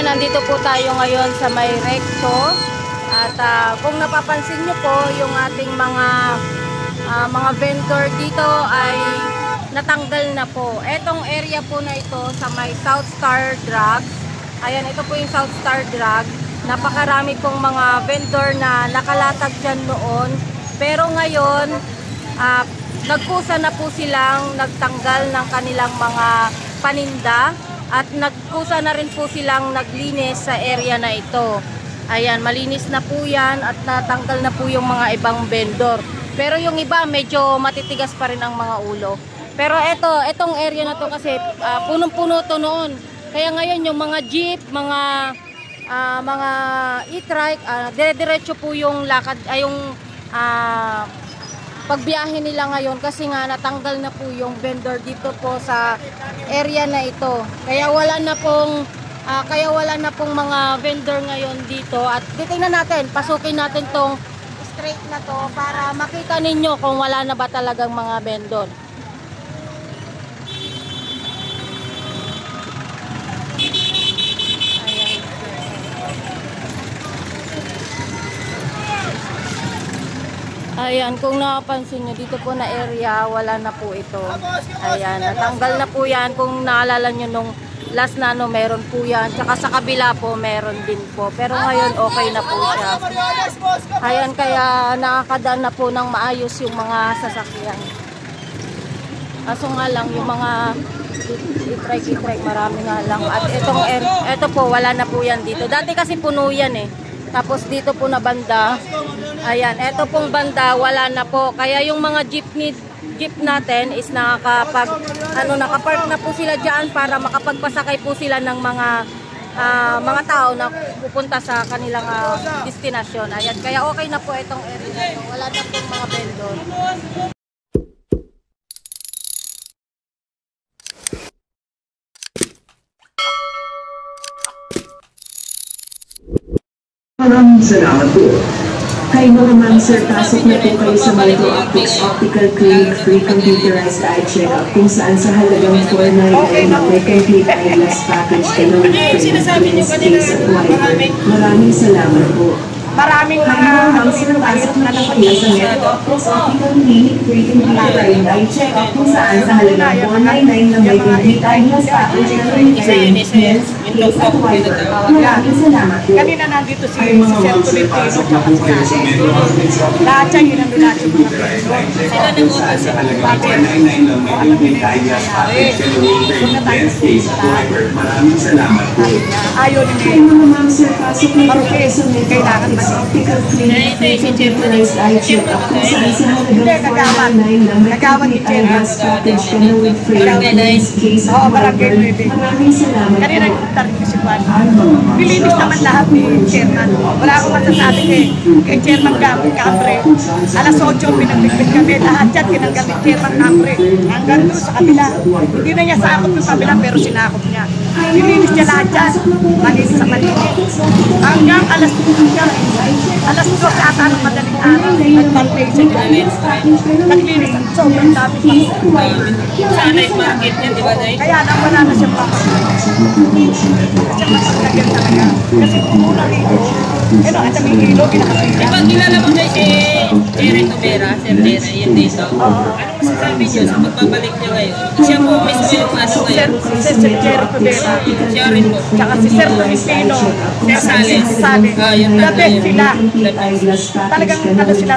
nandito po tayo ngayon sa may Recto. At kung napapansin nyo po, yung ating mga vendor dito ay natanggal na po. Etong area po na ito sa may South Star Drugs. Ayan, ito po yung South Star Drugs. Napakarami pong mga vendor na nakalatag dyan noon. Pero ngayon, nagkusa na po silang nagtanggal ng kanilang mga paninda. At nagkusa na rin po silang naglinis sa area na ito. Ayan, malinis na po yan at natanggal na po yung mga ibang vendor. Pero yung iba medyo matitigas pa rin ang mga ulo. Pero etong area na to kasi punong-puno to noon. Kaya ngayon yung mga jeep, mga e-trike, dire-diretso po yung lakad, yung pagbiyahe nila ngayon kasi nga natanggal na po yung vendor dito po sa area na ito. Kaya wala na pong mga vendor ngayon dito. At titingnan natin, pasukin natin tong straight na to para makita ninyo kung wala na ba talagang mga vendor. Ayan, kung napansin nyo, dito po na area, wala na po ito. Ayan, natanggal na po yan. Kung naalala nyo nung last na meron po yan. Tsaka sa kabila po, meron din po. Pero ngayon, okay na po siya. Ayan, kaya nakakadaan na po ng maayos yung mga sasakyan. Kaso nga lang, yung mga i-trike, marami nga lang. At ito po, wala na po yan dito. Dati kasi puno yan eh. Tapos dito po na banda, ayan, eto pong banda, wala na po. Kaya yung mga jeep natin is nakapark na po sila dyan para makapagpasakay po sila ng mga tao na pupunta sa kanilang destinasyon. Ayan, kaya okay na po itong area na ito. Wala na pong mga vendor. Maraming salamat po. Kay mga ma'am sir, pasok na po kayo sa Micro Optics Optical Clinic Free Computerized Eye Check-up kung saan sa halagang 499 na may complete eyeglass package ka na with frame, lens, case at wiper. Maraming salamat po. Maraming ma'am sir, pasok na po kayo sa Micro Optics Optical Clinic Free Computerized Eye Check-up kung saan sa halagang 499 na may complete eyeglass package ka na with frame, lens, case at wiper. Maraming salamat po. Kanina nandito si Sir Tolentino tsaka si Kase. Lahat siya ginandulat yung mga vendor. Sila nag-utos sa bakit? Ano nangyari? Kung na tayo Maraming salamat po. Ayaw ni Kay mga ma'am sir, pasok na po kayo sa kailangan ba Optical Clinic Free Computerized Eye Check-up kung saan sa halagang 499 na may complete eyeglass package ka na with frame, lens, case at wiper. Maraming salamat po. Kanina nagtarin ko si Juan. Nilinis naman lahat ni Chairman. Wala akong masasabi kay Chairman Cambre. Alas 8 pinagligpit kami. Lahat yan tinanggal ni Chairman Cambre. Hanggang doon sa kabila. Hindi na niya sakop yung kabila pero sinakop niya. Nilinis niya lahat yan. Malinis sa malinis. Hanggang alas 2 siya. Alas 2 ata ng madaling araw. Nag-balpay siya nilinis. Naglinis. Sobrang dami pa. Sa night market niya, di ba, Day? Kaya nang wala na siyang papagay. Siya mapagkagyan talaga. Kasi kung muna rito, at ang hilo, Di ba kilala mo na si Jerry Tubera, Sir Jerry, yun dito? Ano masasabi niyo sa pagbabalik niya ngayon? Siya po mismo yung ano ngayon? Si Sir Jerry Tubera, Siya rin po. tsaka si Sir Tolentino, Sir Sales. the best sila. Talagang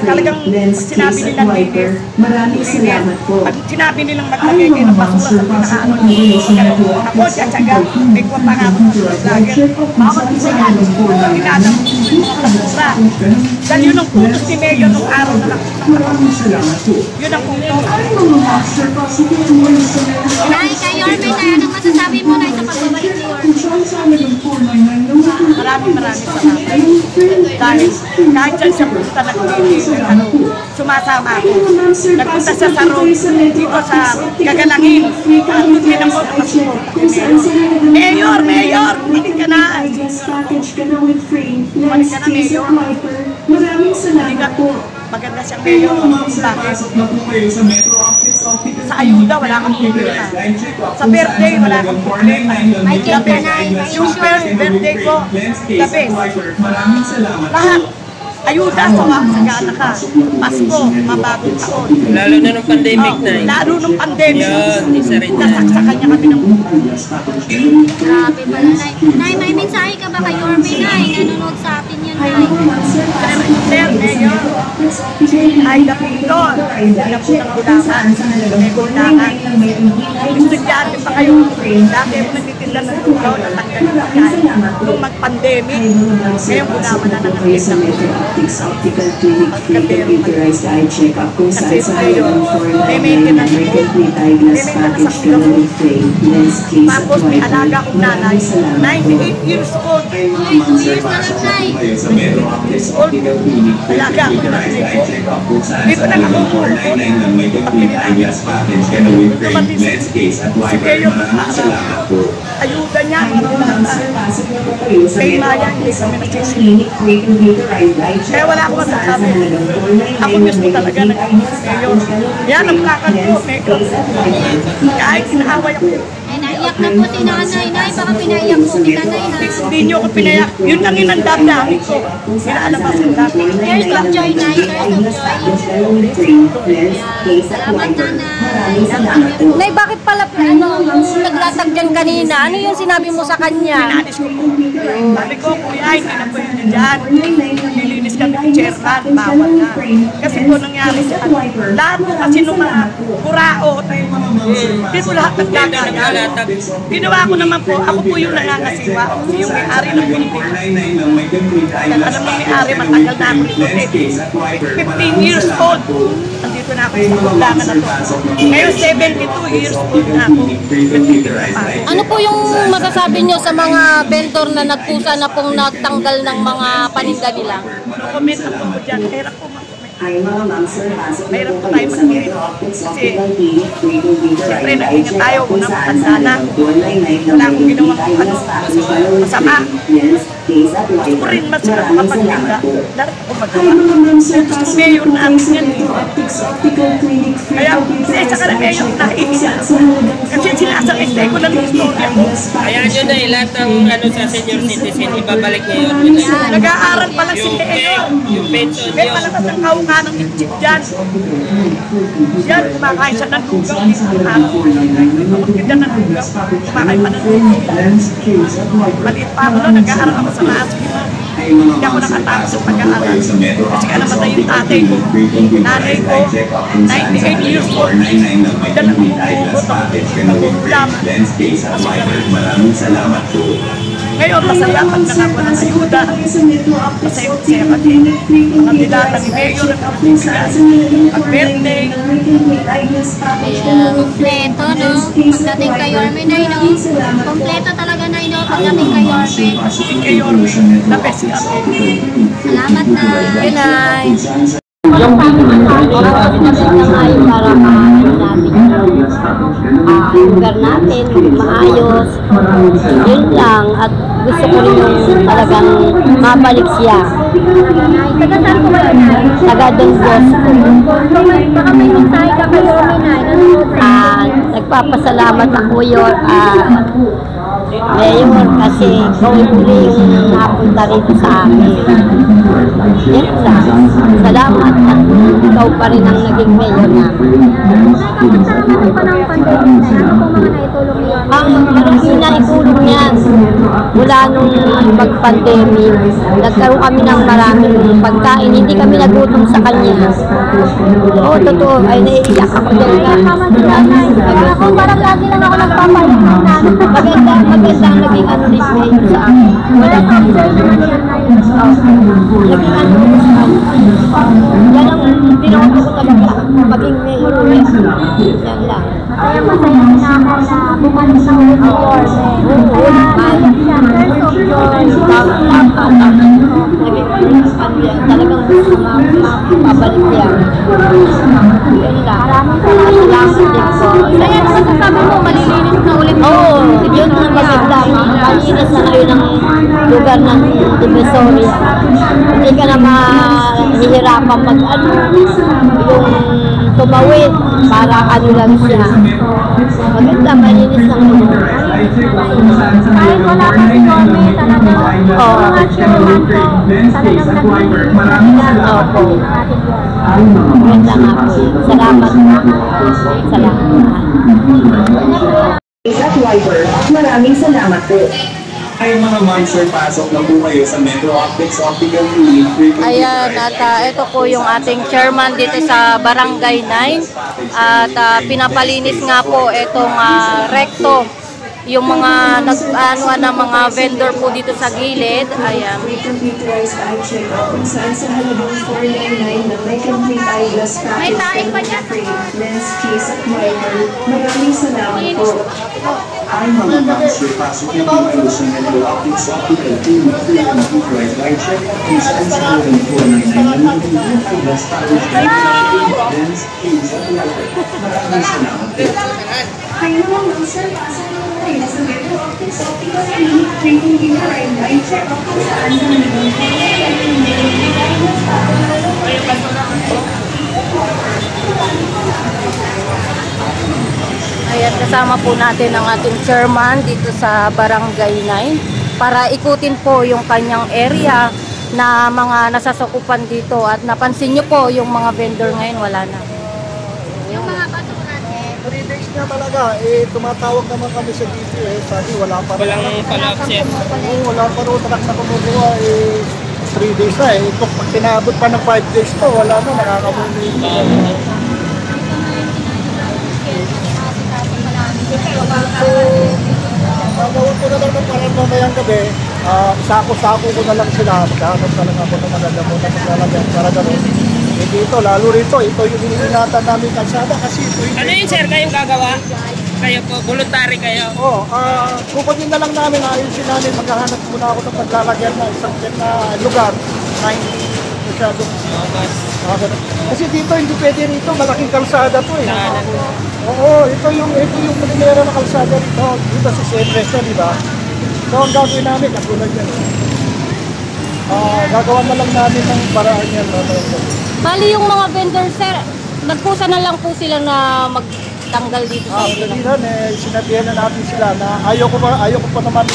talagang sinabi nilang hindi. Maraming salamat po. Pag sinabi nilang maglagay kayo ng basura sa pinakaano nyo, ako, tiyatsaga, may kuwa pa nga ako sa vlogger. Bawat isa yan, dinadam mo yung mga basura. Dahil yun ang putos ni Mayor nung araw na nakita. Maraming salamat po. Yun ang putos. Ay mga master, pasok na po kayo sa Nay, kay Yorme, anong masasabi mo na sa pagbabalik ni Yorme? Maraming salamat. Dahil kahit dyan siya punta sumasama ako. Nagpunta siya sa road dito sa Gagalangin. At hindi na po nakasuporta kay Mayor. Mayor! Balik ka na! Balik ka na, Mayor. Maraming salamat po. Maganda siyang Mayor. Bakit? Pasok na po kayo sa Metro Optics Optical sa ayuda, wala kang problema. Sa birthday, wala kang problema. May cake ka na, Yung first birthday ko, the best. Lahat. Ayuda sa sagana ka. Pasko, mabagong taon. Lalo na nung pandemic na eh. Lalo nung pandemic. Yun, isa rin yan. Nasaksakan niya kami ng Grabe pala, Nay. Nay, may mensahe ka ba kay Yorme, Nay? Nanonood sa atin yan, Nay. Sir, Mayor. Ay, Dapitol. Dapitol ng Gulaman. May Gulaman. Estudyante pa kayo. Dati mo nagtitinda ng tugaw na tanggal na kain. Nung mag-pandemic, ngayong Gulaman na nangyayari na. Optical Clinic free computerized eye check-up kung saan sa halagang 499 may complete eyeglass package ka na with frame, lens, case, at Tapos may wiper. alaga kong nanay, 98 years old. Uy, 2 years na lang, Nay. Alaga ko na hindi ko na nakukuha. Ayuda niya. Kay Maya, hindi kami nagsisili. Kaya wala akong masasabi. Ako mismo talaga nag-mayor. Yan ang plakan ko, Mega. Kahit sinahaway ako. Ay, naiyak na po si Nanay, Nay. Baka pinaiyak po kita, Nay, ha? Hindi niyo ako pinayak. Yun lang inandam-dami ko. Pinaalabas ko dati. Tears of joy, Nay. Tears of joy. Salamat, Nanay. Nay, bakit pala naglatag dyan kanina? Ano yung sinabi mo sa kanya? Pinanis ko po. Sabi ko, kuya, hindi na po yun dyan. Nilinis kami ng chairman, bawal na. Kasi po nangyari dyan. Lahat po kasi nung mga kuraot, hindi po lahat nagkakaya. Ginawa ko naman po, ako po yung nangangasiwa. Yung may-ari ng building. Alam mo may-ari, matagal na ako nito. 15 years old. Nandito na ako sa kulangan na to. Ngayon 72 years old na ako. Ano po yung masasabi nyo sa mga vendor na nagpusa na pong nagtanggal ng mga paninda nila? No comment na po dyan. Hirap po mag-comment. Ay mga ma'am, sir, pasok na Mayroon po po kayo tayo sa mag-comment. Metro Optics Kasi, Optical Clinic free computerized siyempre, eye nag-ingat tayo. check-up kung Unang saan sa matanda na. halagang 499 Wala akong may ginawang complete eyeglass package ka na with masama. frame, lens, case, at Gusto ko wiper. rin mas Maraming makapagtinda. salamat po. Dapat ako Ay magawa. mga ma'am, sir, Gusto pasok mayor na po na kayo atin sa yan. Metro Optics Optical Clinic free Kaya, computerized isa ka na eye mayor check-up na kung iiyak. saan sa halagang Kasi sinasakit ko ng istorya ko. Kaya yun na eh, lahat ng ano sa senior citizen, ibabalik niya yun. Yun na. Nag-aaral pa lang si Yung Mayor. yung pension May yun. malakas ang kauka ng itchip dyan. Yan, kumakain siya ng lugaw. Magtinda ng lugaw. Kumakain pa ng lugaw. Maliit pa ako noon, nag-aaral ako sa maas. Hindi ako nakatapos sa pag-aaral. Kasi ka namatay yung tatay ko. Nanay ko, 98 years old. Dalang bubot ako. Ulam. Ngayon, masaya pag nakakuha ng ayuda. Masaya pa din. Mga dilata ni Mayor at ang bigay. At birthday. Ayan, kompleto, no? Pagdating kay Yorme, Nay, no? Kompleto talaga, Nay, no? Pagdating kay Yorme. Kay Yorme, the best kami. Salamat, Nay. Good night. Yung Para maayos natin lugar natin, maayos. Yun lang. At gusto ko rin yung talagang mabalik siya. Taga saan po kayo, Nay? Taga Don Bosco. Baka may mensahe ka kay Yorme, Nay. Nanonood sa Nagpapasalamat ako yun. Mayor, kasi ikaw uli yung napunta rito sa amin. Yan lang. Salamat at ikaw pa rin ang naging mayor namin. kamusta naman po pa ng pandemic, Nay? Ano po mga naitulong ni Yorme? Ang marami na itulong niyan mula nung pag-pandemic, nagkaroon kami ng maraming pagkain, hindi kami nagutom sa kanya. Oo, totoo, ay naiiyak ako dyan nga. Tama sila, Nay. Ako parang lagi lang ako nagpapalit ng nanay. Maganda ang naging ano ni Mayor sa akin. Tears of joy naman yan, Nay. Naging ano ko sa akin. Yan ang tinoto ko talaga, maging mayor ulit. Yan lang. Masaya si nanay na bumalik sa ulit si Yorme. Kaya naiyak siya, tears of joy. Naging ano yan, talagang pabalik yan. Yun lang. Salamat din po. Kaya naman sasabi mo, malilinis na ulit. Oo, yun ang maganda. Malinis na ngayon ang lugar ng Divisoria. Hindi ka na mahihirapan pag yung tumawid, para ano lang siya. Maganda, malinis na ngayon. Kahit wala pa si Norme, talagang mga chairman po, talagang naglilinis. Opo. Maganda nga po yun. Salamat. Salamat. At Viber, maraming salamat po. Ay mga ma'am, sir, pasok na po kayo sa Metro Optics Optical Clinic. Ayan, at ito po yung ating chairman dito sa Barangay 9. At pinapalinis nga po itong recto. Yung mga mga vendor po dito sa gilid. Ayan. Free computerized eye check-up kung saan sa halagang 499 na may complete eyeglass May package taing pa dyan. free lens, case at wiper. Maraming salamat po. Ay mga ma'am, sir, pasok na po kayo sa Metro Optics Optical Clinic. Free computerized eye check kung saan sa halagang 499 na may complete eyeglass package lens, case at wiper. Maraming salamat po. Kayo naman, sir, pasok na po kayo sa Metro Optics Optical Clinic. Free computerized eye check-up kung saan sa halagang 499 na may complete eyeglass package. Ayan, kasama po natin ang ating chairman dito sa Barangay 9 para ikutin po yung kanyang area na mga nasasakupan dito. At napansin nyo po yung mga vendor ngayon, wala na. Yung mga basura natin. 3 days na talaga, tumatawag naman kami sa dito sabi wala pa rin. Walang palap, sir. Wala pa rin truck na kumukuha 3 days na Kung pag tinabot pa ng 5 days pa, wala na, nakakabunin. So, gagawin ko na lang ng parang mamayang gabi, sako-sako ko na lang sila, magkahanap na lang ako ng maganda mo na maglalagyan para gano'n. Dito, lalo rito, ito yung iniingatan namin kalsada kasi ito yung... Ano yun, sir? Kayong gagawa? Kayo po, voluntary kayo? Oo, kukunin na lang namin, ayusin namin, maghahanap muna ako ng paglalagyan na isang na lugar na hindi masyadong... Kasi dito, hindi pwede rito, malaking kalsada to Oo, ito yung primera na kalsada rito, dito sa Sierra, di ba? So, ang gagawin namin, katulad yan. Gagawa na lang namin ng paraan yan. Bali yung mga vendor, sir, nagpusa na lang po sila na magtanggal dito sa area. Sinabihan na natin sila na ayaw ko pa naman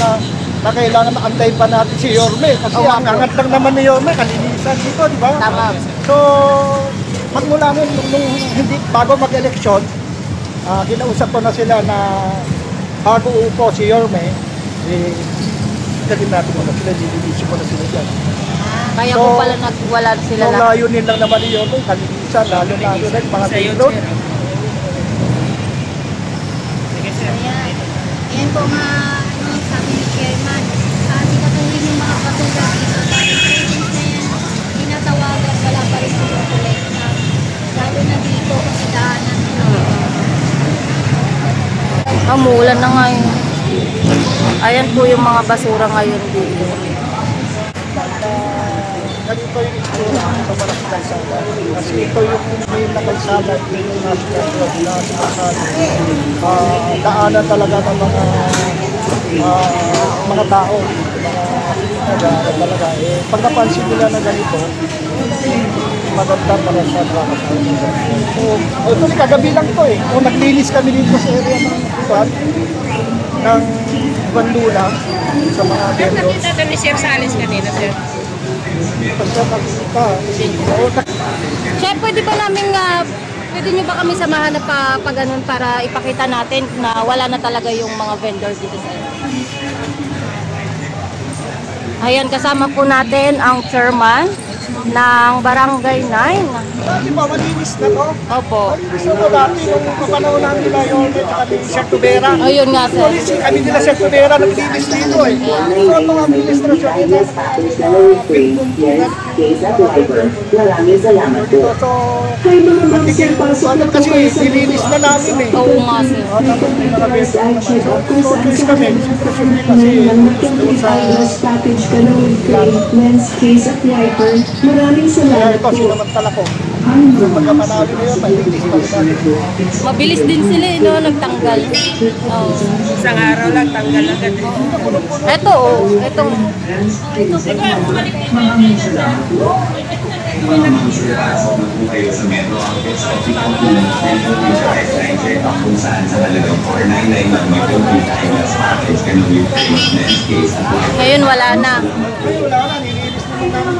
na kailangan na antay pa natin si Yorme. Kasi ang angat lang naman ni Yorme, kalinisan dito, di ba? Tama. So, magmula nung hindi, bago mag-eleksyon, kinausap ko na sila na bago upo si Yorme, natin mo na sila, nililisi mo na sila dyan. Kaya So, po pala nagwala sila Yung lang. layunin lang naman ni Yorme, kalinisan, lalo na yung mga Sa yun, road. sir. Sige, sir. Ayan po mga sabi ni Chairman. Sikatuhin yung mga basura dito. Dahil presence na yan, tinatawagan, wala pa rin pumukolekta. Lalo na dito kasi daanan. Umulan na ngayon. Ayan po yung mga basura ngayon dito. Ganito yung itsura sa Barangay Kalsada. Kasi ito yung main na kalsada, ito yung national road na kalsada. Daanan talaga ng mga tao, mga talaga. Pag napansin nila na ganito, maganda para sa kalsada. So, ito kagabi lang to Kung naglinis kami dito sa area ng Kuban, ng Bandula, sa mga Sir, vendors. nakita doon ni Sir Salis kanina, sir. Chef, pwede ba namin, pwede nyo ba kami samahan na pa ganun para ipakita natin na wala na talaga yung mga vendor dito sa area? Ayan, kasama po natin ang chairman ng Barangay 9. Di ba, malinis na to? Opo. Malinis na to dati nung kapanahon namin na yun, tsaka ni Sir Tubera. Ayun nga, sir. Kami nila Sir Tubera naglinis dito So, ito ang administrasyon nila. case at driver. Maraming salamat po. So, Hi mga ma'am sir, pasok na po kasi kayo sa dilinis na namin eh. Oo nga sir. Tapos may nakabit I check out kung saan choice sa kami. Siyempre kasi doon sa... package ka ng lens, case at wiper. Maraming Kaya salamat ito, po. sinamantala ko. Pagka manalo na yun, malinis pa rin. Mabilis din sila no, nagtanggal. Oo. Isang araw lang, tanggal agad. Ito oh, itong Mga masipasok na po kayo sa Metro Outfits Optical Clinic and computerized eye check-up kung saan sa halagang 499 lang may complete eyeglass package ka ng with frame lens case at wiper. ngayon wala na. Wala na, nilinis naman namin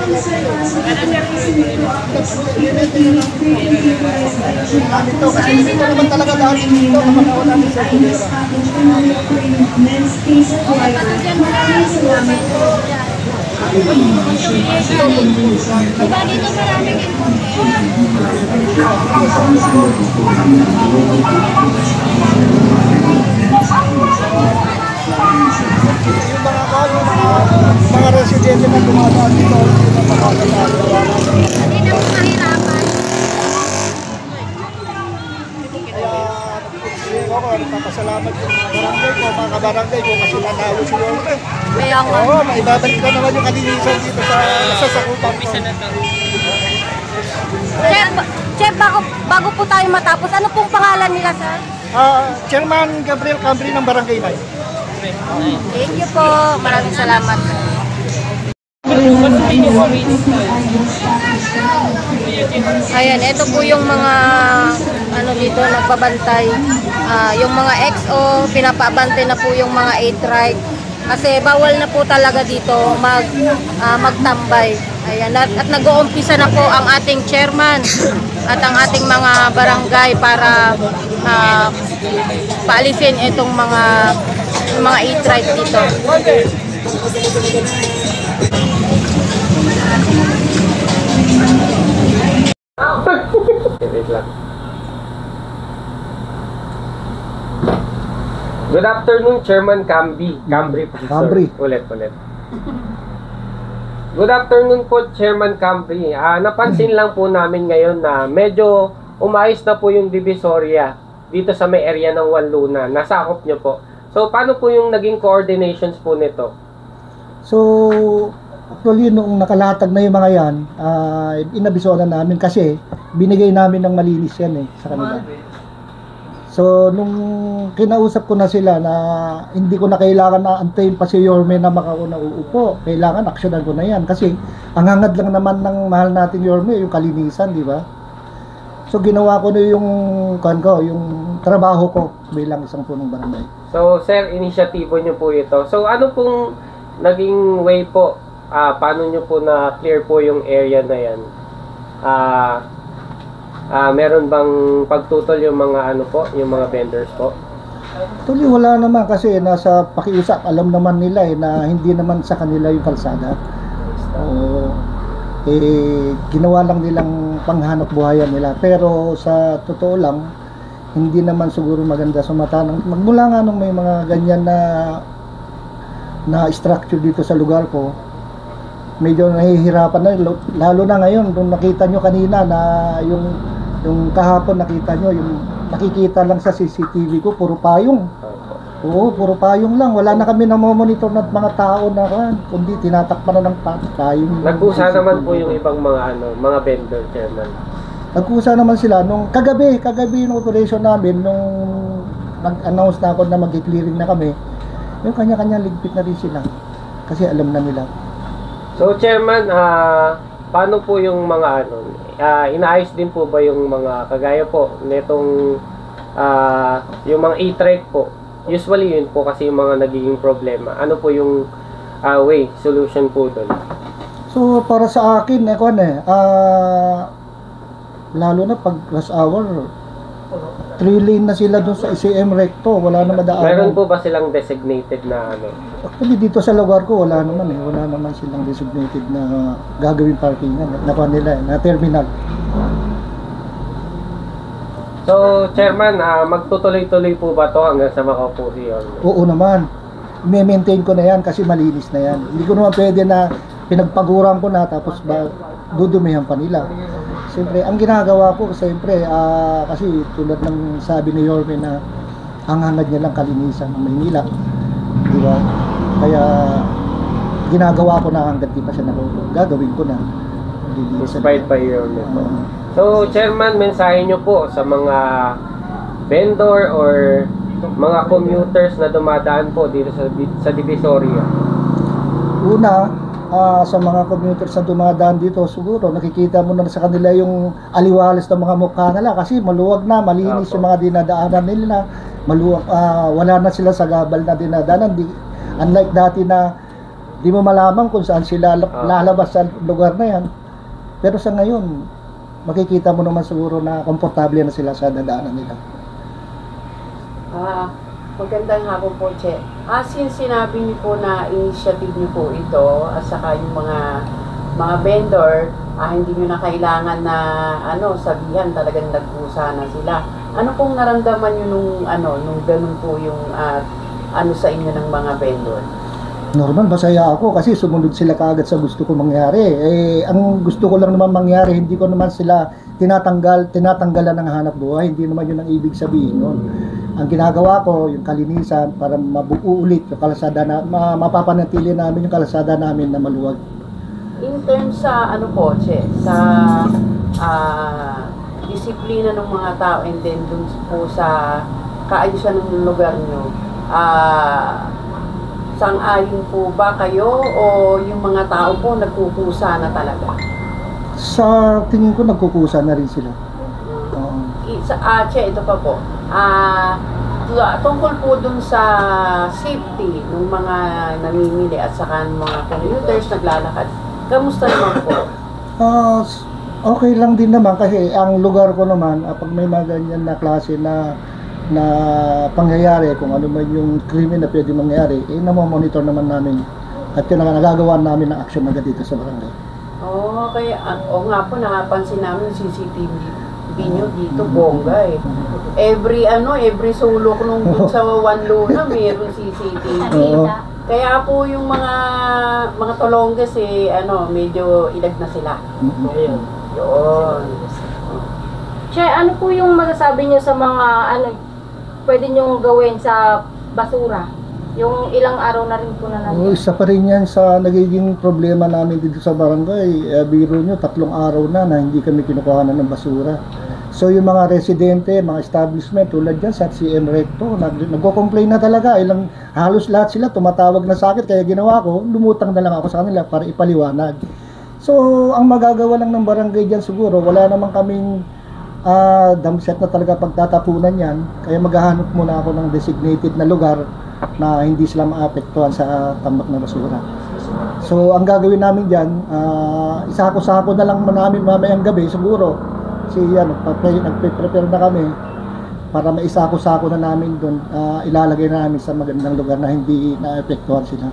ito. Kasi hindi ko naman talaga dahil dito. Nakakawa namin sa kulera. Lens, case at wiper. Maraming salamat po. Diba dito maraming Yung mga residente na dumadaan dito, yung makakatalo. Hindi na po mahirapan. Ako, nagpapasalamat yung mga barangay ko, mga kabarangay ko kasi nanalo si Walter. Kaya nga. Oo, maibabalik ko naman yung kalinisan dito sa sasakupan ko. Chef, bago po tayo matapos, ano pong pangalan nila sir? Chairman Gabriel Cambri ng Barangay 9. Thank you po. Maraming salamat. Ayan, ito po yung mga ano dito nagbabantay. Yung mga XO, pinapabantay na po yung mga 8-right. Kasi bawal na po talaga dito magtambay. Ayan, at nag-uumpisa na po ang ating chairman at ang ating mga barangay para paalisin itong mga 8-right dito. Good afternoon, Chairman Cambri. Cambri. Ulit. Good afternoon po, Chairman Cambri. Napansin lang po namin ngayon na medyo umayos na po yung Divisoria dito sa may area ng Wanluna. Nasakop nyo po. So, paano po yung naging coordinations po nito? So, actually, nung nakalatag na yung mga yan, inabiso na namin kasi binigay namin ng malinis yan sa kanila. So, nung kinausap ko na sila na hindi ko na kailangan na antayin pa si Yorme na makauna uupo, kailangan aksyonan ko na yan. Kasi ang hangad lang naman ng mahal natin Yorme, yung kalinisan, di ba? So, ginawa ko na yung trabaho ko bilang isang punong barangay. So, sir, inisyatibo nyo po ito. So, ano pong naging way po? Paano nyo po na-clear po yung area na yan? Meron bang pagtutol yung mga yung mga vendors po? Actually, wala naman kasi nasa pakiusap. Alam naman nila na hindi naman sa kanila yung kalsada. Ginawa lang nilang panghanap buhayan nila. Pero sa totoo lang, hindi naman siguro maganda sa mata. Magmula nga nung may mga ganyan na structure dito sa lugar ko, medyo nahihirapan na, lalo na ngayon. Nung nakita nyo kanina na yung kahapon nakita nyo, yung nakikita lang sa CCTV ko, puro payong. Oo, puro payong lang. Wala na kami namomonitor ng mga tao na kundi tinatakpan na ng payong. Nagkusa naman po yung ibang mga vendor, Chairman. Nagkusa naman sila nung kagabi yung operation namin, nung nag-announce na ako na mag-clearing na kami, yung kanya-kanya ligpit na rin sila kasi alam na nila. So, Chairman, paano po yung mga inaayos din po ba yung mga kagaya po nitong yung mga e-trike po? Usually yun po kasi yung mga nagiging problema. Ano po yung solution po doon? So, para sa akin, lalo na pag rush hour, 3 lane na sila doon sa ICM Recto, wala na madaanan. Meron po ba silang designated na Actually, dito sa lugar ko, wala naman silang designated na gagawin parkingan. Nakuha nila na terminal. So, Chairman, magtutuloy-tuloy po ba to hanggang sa makaupo si Yorme? Oo naman. I-maintain ko na yan kasi malinis na yan. Hindi ko naman pwede na pinagpaguran ko na tapos dudumihan pa nila. Siyempre, ang ginagawa ko, siyempre, kasi tulad ng sabi ni Yorme na ang hangad niya lang kalinisan ng Maynila. Di ba? Kaya, ginagawa ko na hanggat di pa siya nakuha. Gagawin ko na. Inspired by Yorme po. So, Chairman, mensahe nyo po sa mga vendor or mga commuters na dumadaan po dito sa Divisoria. Una, sa mga commuters na dumadaan dito, siguro nakikita mo na sa kanila yung aliwalas ng mga mukha nila kasi maluwag na, malinis yung mga dinadaanan nila, maluwag, wala na sila sa gabal na dinadaanan. Unlike dati na di mo malaman kung saan sila lalabas sa lugar na yan. Pero sa ngayon, makikita mo naman siguro na komportable na sila sa dadaanan nila. Magandang hapon po, Che. Since sinabi niyo po na initiative niyo po ito, at saka yung mga vendor, hindi niyo na kailangan na sabihan, talagang nagpusa na sila. Ano pong naramdaman niyo nung ganun po yung sa inyo ng mga vendor? Normal, masaya ako kasi sumunod sila kaagad sa gusto ko mangyari. Ang gusto ko lang naman mangyari, hindi ko naman sila tinatanggalan ng hanap buhay. Hindi naman yun ang ibig sabihin nun. Ang ginagawa ko, yung kalinisan para mabuo ulit yung kalasada na mapapanatili namin yung kalasada namin na maluwag. In terms sa Che, sa disiplina ng mga tao and then dun po sa kaayusan ng lugar nyo, sang-ayon po ba kayo o yung mga tao po nagkukusa na talaga? Sa tingin ko nagkukusa na rin sila. Che, ito pa po. Tungkol po dun sa safety ng mga namimili at saka ng mga commuters naglalakad, kamusta naman po? Okay lang din naman kasi ang lugar ko naman, pag may mga ganyan na klase na pangyayari, kung ano man yung krimen na pwede mangyari, namomonitor naman namin at yun ang nagagawa namin ng action agad dito sa barangay. Okay. Nga po, nakapansin namin CCTV nyo dito, bongga eh. Every sulok nung sa One Luna, mayroong CCTV. Kaya po yung mga tolongges medyo ilag na sila. Yun. Che, ano po yung masasabi niyo sa mga pwede niyong gawin sa basura? Yung ilang araw na rin po na natin. Isa pa rin yan sa nagiging problema namin dito sa barangay. Biro nyo, 3 araw na hindi kami kinukuhanan ng basura. So yung mga residente, mga establishment, tulad dyan sa CM Recto, nagko-complain na talaga. Halos lahat sila tumatawag na sa akin. Kaya ginawa ko, lumutang na lang ako sa kanila para ipaliwanag. So ang magagawa lang ng barangay dyan siguro, wala naman kaming dumpset na talaga pagtatapunan yan. Kaya maghahanap muna ako ng designated na lugar na hindi sila maapektuhan sa tambak na basura. So ang gagawin namin dyan, isako-sako na lang namin mamayang gabi siguro. Kasi yan, nagpe-prepare na kami para maisako-sako na namin doon, ilalagay na namin sa magandang lugar na hindi naapektuhan sila.